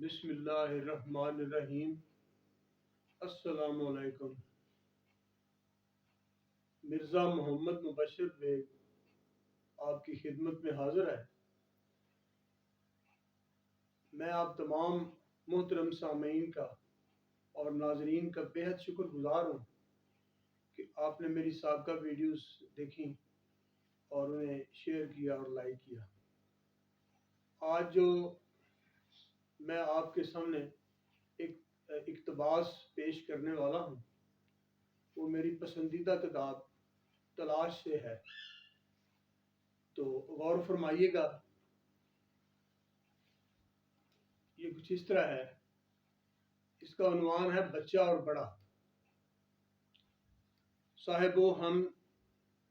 بسم اللہ الرحمن الرحیم۔ السلام علیکم۔ مرزا محمد مبشر بیگ آپ کی خدمت میں حاضر ہے۔ میں آپ تمام محترم سامعین کا اور ناظرین کا بہت شکر گزار ہوں کہ آپ نے میری سابقہ ویڈیوز دیکھیں اور انہیں شیئر کیا اور لائک کیا۔ آج جو میں آپ کے سامنے ایک اقتباس پیش کرنے والا ہوں وہ میری پسندیدہ کتاب تلاش سے ہے، تو غور فرمائیے گا۔ یہ کچھ اس طرح ہے، اس کا عنوان ہے بچہ اور بڑا۔ صاحبو، ہم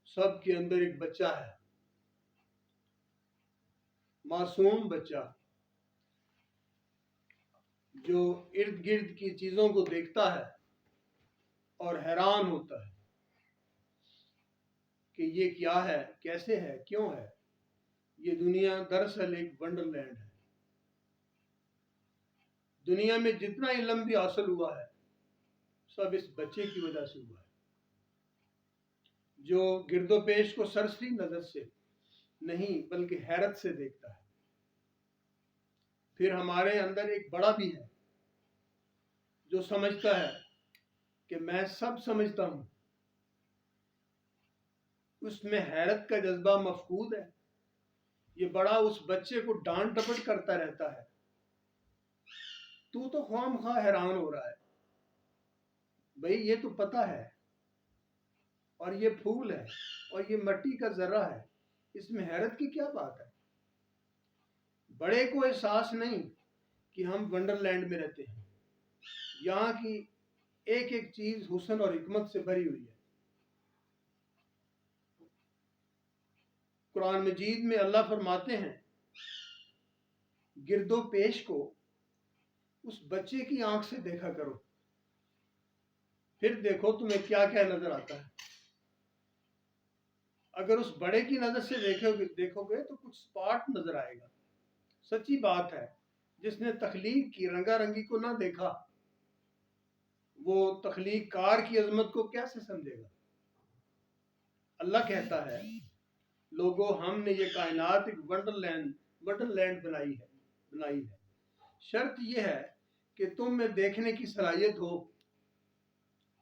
سب کے اندر ایک بچہ ہے، معصوم بچہ جو ارد گرد کی چیزوں کو دیکھتا ہے اور حیران ہوتا ہے کہ یہ کیا ہے، کیسے ہے، کیوں ہے۔ یہ دنیا دراصل ایک ونڈر لینڈ ہے۔ دنیا میں جتنا علم بھی حاصل ہوا ہے سب اس بچے کی وجہ سے ہوا ہے، جو گرد و پیش کو سرسری نظر سے نہیں بلکہ حیرت سے دیکھتا ہے۔ پھر ہمارے اندر ایک بڑا بھی ہے جو سمجھتا ہے کہ میں سب سمجھتا ہوں۔ اس میں حیرت کا جذبہ مفقود ہے۔ یہ بڑا اس بچے کو ڈانٹ ڈپٹ کرتا رہتا ہے، تو خواہ مخواہ حیران ہو رہا ہے، بھئی یہ تو پتہ ہے، اور یہ پھول ہے اور یہ مٹی کا ذرہ ہے، اس میں حیرت کی کیا بات ہے۔ بڑے کو احساس نہیں کہ ہم ونڈر لینڈ میں رہتے ہیں، یہاں کی ایک ایک چیز حسن اور حکمت سے بھری ہوئی ہے۔ قرآن مجید میں اللہ فرماتے ہیں گرد و پیش کو اس بچے کی آنکھ سے دیکھا کرو، پھر دیکھو تمہیں کیا کیا نظر آتا ہے۔ اگر اس بڑے کی نظر سے دیکھو گے تو کچھ سپاٹ نظر آئے گا۔ سچی بات ہے، جس نے تخلیق کی رنگا رنگی کو نہ دیکھا وہ تخلیق کار کی عظمت کو کیسے سمجھے گا۔ اللہ کہتا ہے لوگوں، ہم نے یہ کائنات ایک ونڈر لینڈ بنائی ہے۔ شرط یہ ہے کہ تم میں دیکھنے کی صلاحیت ہو۔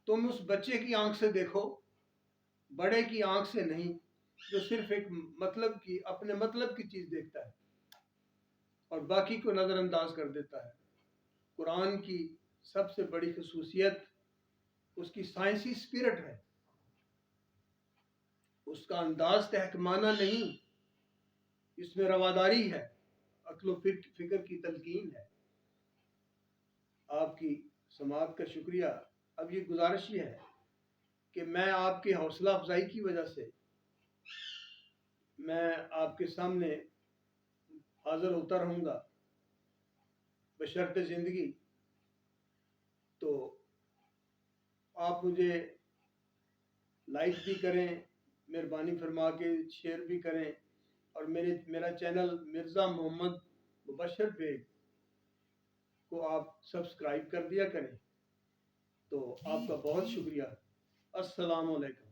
تم اس بچے کی آنکھ سے دیکھو، بڑے کی آنکھ سے نہیں جو صرف ایک اپنے مطلب کی چیز دیکھتا ہے اور باقی کو نظر انداز کر دیتا ہے۔ قرآن کی سب سے بڑی خصوصیت اس کی سائنسی سپرٹ ہے۔ اس کا انداز تحکمانہ نہیں، اس میں رواداری ہے، عقل و فکر کی تلقین ہے۔ آپ کی سماعت کا شکریہ۔ اب یہ گزارش یہ ہے کہ میں آپ کی حوصلہ افزائی کی وجہ سے میں آپ کے سامنے حاضر ہوتا رہوں گا بشرط زندگی، تو آپ مجھے لائک بھی کریں، مہربانی فرما کے شیئر بھی کریں، اور میرا چینل مرزا محمد مبشر بیگ کو آپ سبسکرائب کر دیا کریں۔ تو آپ کا بہت شکریہ۔ السلام علیکم۔